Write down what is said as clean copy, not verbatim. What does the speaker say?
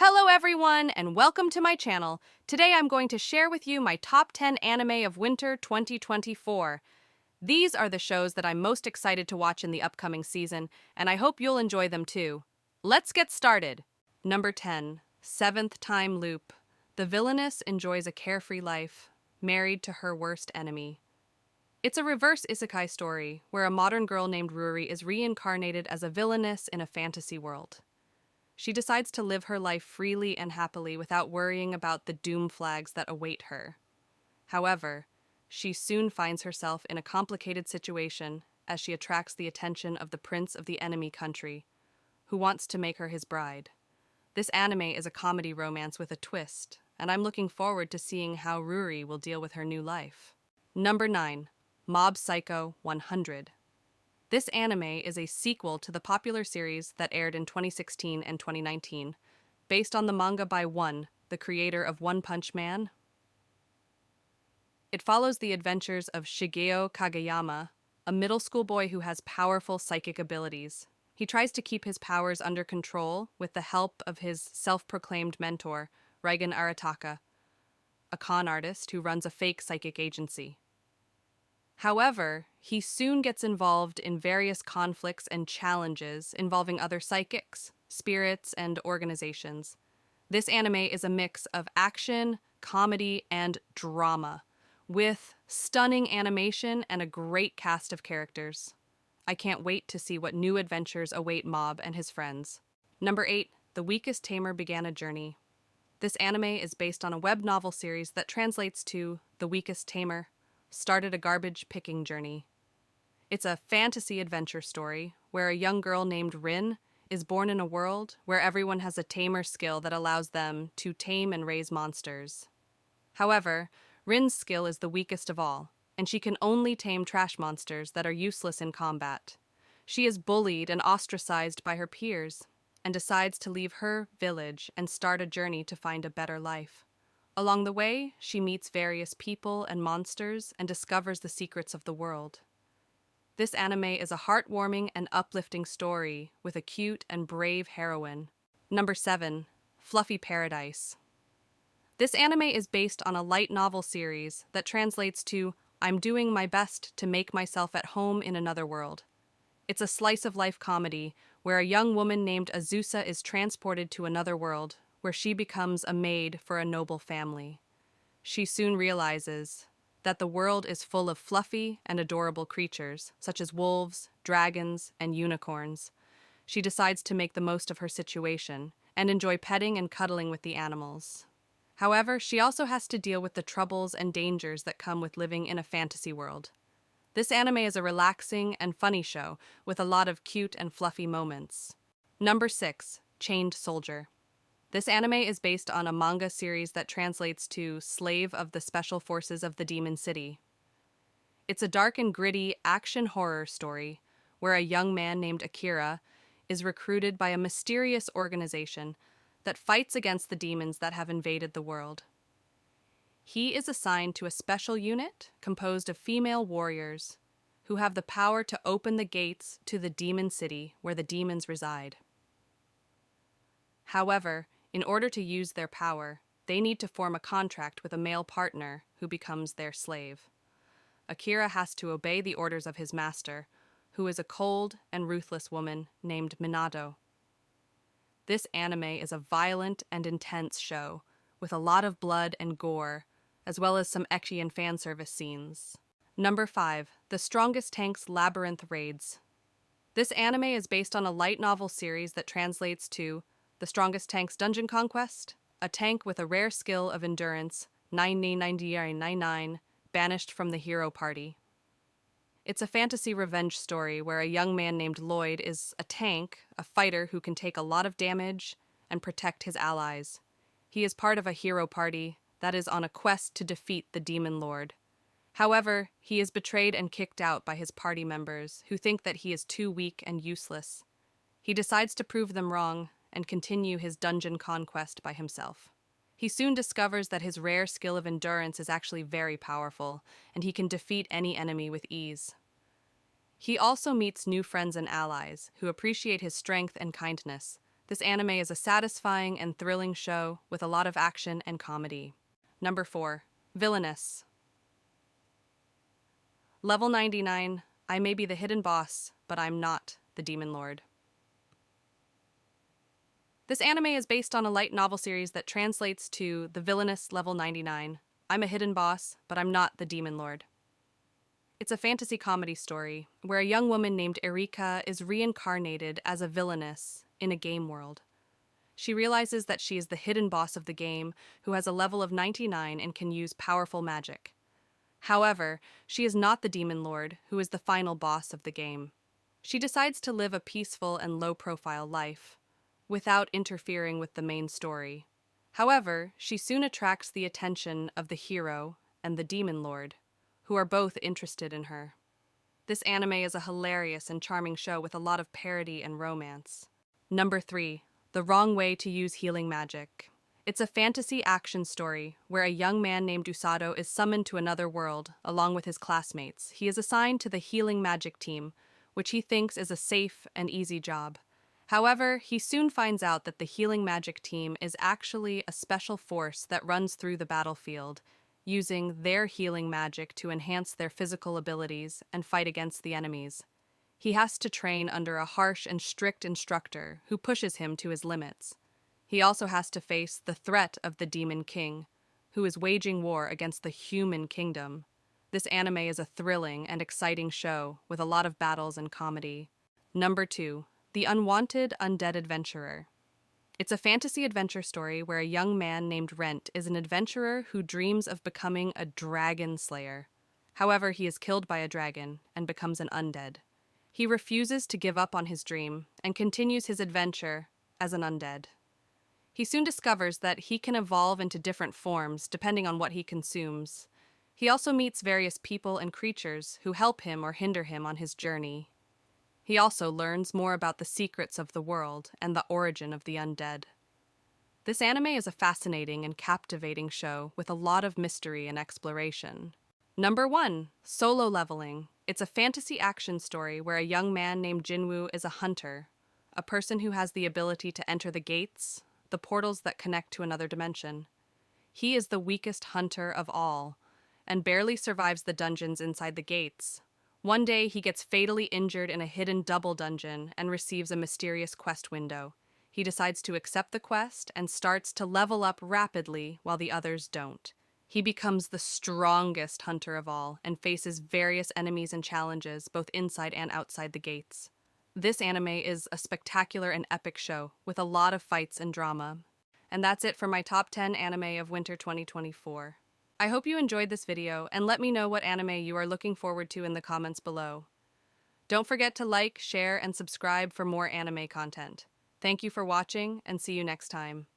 Hello everyone and welcome to my channel. Today I'm going to share with you my top 10 anime of winter 2024. These are the shows that I'm most excited to watch in the upcoming season, and I hope you'll enjoy them too. Let's get started. Number 10. Seventh Time Loop. The villainess enjoys a carefree life, married to her worst enemy. It's a reverse isekai story where a modern girl named Ruri is reincarnated as a villainess in a fantasy world. She decides to live her life freely and happily without worrying about the doom flags that await her. However, she soon finds herself in a complicated situation as she attracts the attention of the prince of the enemy country, who wants to make her his bride. This anime is a comedy romance with a twist, and I'm looking forward to seeing how Ruri will deal with her new life. Number 9. Mob Psycho 100. This anime is a sequel to the popular series that aired in 2016 and 2019, based on the manga by One, the creator of One Punch Man. It follows the adventures of Shigeo Kageyama, a middle school boy who has powerful psychic abilities. He tries to keep his powers under control with the help of his self-proclaimed mentor, Reigen Arataka, a con artist who runs a fake psychic agency. However, he soon gets involved in various conflicts and challenges involving other psychics, spirits, and organizations. This anime is a mix of action, comedy, and drama, with stunning animation and a great cast of characters. I can't wait to see what new adventures await Mob and his friends. Number 8. The Weakest Tamer Began a Journey. This anime is based on a web novel series that translates to The Weakest Tamer started a garbage-picking journey. It's a fantasy adventure story where a young girl named Rin is born in a world where everyone has a tamer skill that allows them to tame and raise monsters. However, Rin's skill is the weakest of all, and she can only tame trash monsters that are useless in combat. She is bullied and ostracized by her peers, and decides to leave her village and start a journey to find a better life. Along the way, she meets various people and monsters and discovers the secrets of the world. This anime is a heartwarming and uplifting story with a cute and brave heroine. Number 7. Fluffy Paradise. This anime is based on a light novel series that translates to I'm doing my best to make myself at home in another world. It's a slice-of-life comedy where a young woman named Azusa is transported to another world where she becomes a maid for a noble family. She soon realizes that the world is full of fluffy and adorable creatures, such as wolves, dragons, and unicorns. She decides to make the most of her situation and enjoy petting and cuddling with the animals. However, she also has to deal with the troubles and dangers that come with living in a fantasy world. This anime is a relaxing and funny show with a lot of cute and fluffy moments. Number 6. Chained Soldier. This anime is based on a manga series that translates to Slave of the Special Forces of the Demon City. It's a dark and gritty action horror story where a young man named Akira is recruited by a mysterious organization that fights against the demons that have invaded the world. He is assigned to a special unit composed of female warriors who have the power to open the gates to the demon city where the demons reside. However, in order to use their power, they need to form a contract with a male partner who becomes their slave. Akira has to obey the orders of his master, who is a cold and ruthless woman named Minato. This anime is a violent and intense show, with a lot of blood and gore, as well as some ecchi and fan service scenes. Number 5. The Strongest Tank's Labyrinth Raids. This anime is based on a light novel series that translates to The Strongest Tank's Dungeon Conquest, a tank with a rare skill of endurance, 9999, banished from the hero party. It's a fantasy revenge story where a young man named Lloyd is a tank, a fighter who can take a lot of damage and protect his allies. He is part of a hero party that is on a quest to defeat the Demon Lord. However, he is betrayed and kicked out by his party members who think that he is too weak and useless. He decides to prove them wrong and continue his dungeon conquest by himself. He soon discovers that his rare skill of endurance is actually very powerful, and he can defeat any enemy with ease. He also meets new friends and allies who appreciate his strength and kindness, This anime is a satisfying and thrilling show with a lot of action and comedy. Number 4. Villainous. Level 99. I may be the hidden boss, but I'm not the demon lord. This anime is based on a light novel series that translates to The Villainous Level 99. I'm a hidden boss, but I'm not the demon lord. It's a fantasy comedy story where a young woman named Erika is reincarnated as a villainess in a game world. She realizes that she is the hidden boss of the game who has a level of 99 and can use powerful magic. However, she is not the demon lord who is the final boss of the game. She decides to live a peaceful and low-profile life without interfering with the main story. However, she soon attracts the attention of the hero and the demon lord, who are both interested in her. This anime is a hilarious and charming show with a lot of parody and romance. Number 3. The Wrong Way to Use Healing Magic. It's a fantasy action story where a young man named Usado is summoned to another world along with his classmates. He is assigned to the healing magic team, which he thinks is a safe and easy job. However, he soon finds out that the healing magic team is actually a special force that runs through the battlefield, using their healing magic to enhance their physical abilities and fight against the enemies. He has to train under a harsh and strict instructor who pushes him to his limits. He also has to face the threat of the Demon King, who is waging war against the human kingdom. This anime is a thrilling and exciting show with a lot of battles and comedy. Number 2. The Unwanted Undead Adventurer. It's a fantasy adventure story where a young man named Rent is an adventurer who dreams of becoming a dragon slayer. However, he is killed by a dragon and becomes an undead. He refuses to give up on his dream and continues his adventure as an undead. He soon discovers that he can evolve into different forms depending on what he consumes. He also meets various people and creatures who help him or hinder him on his journey. He also learns more about the secrets of the world and the origin of the undead. This anime is a fascinating and captivating show with a lot of mystery and exploration. Number 1. Sololeveling. It's a fantasy action story where a young man named Jinwoo is a hunter, a person who has the ability to enter the gates, the portals that connect to another dimension. He is the weakest hunter of all, and barely survives the dungeons inside the gates. One day, he gets fatally injured in a hidden double dungeon and receives a mysterious quest window. He decides to accept the quest and starts to level up rapidly while the others don't. He becomes the strongest hunter of all and faces various enemies and challenges both inside and outside the gates. This anime is a spectacular and epic show with a lot of fights and drama. And that's it for my top 10 anime of winter 2024. I hope you enjoyed this video and let me know what anime you are looking forward to in the comments below. Don't forget to like, share, and subscribe for more anime content. Thank you for watching and see you next time.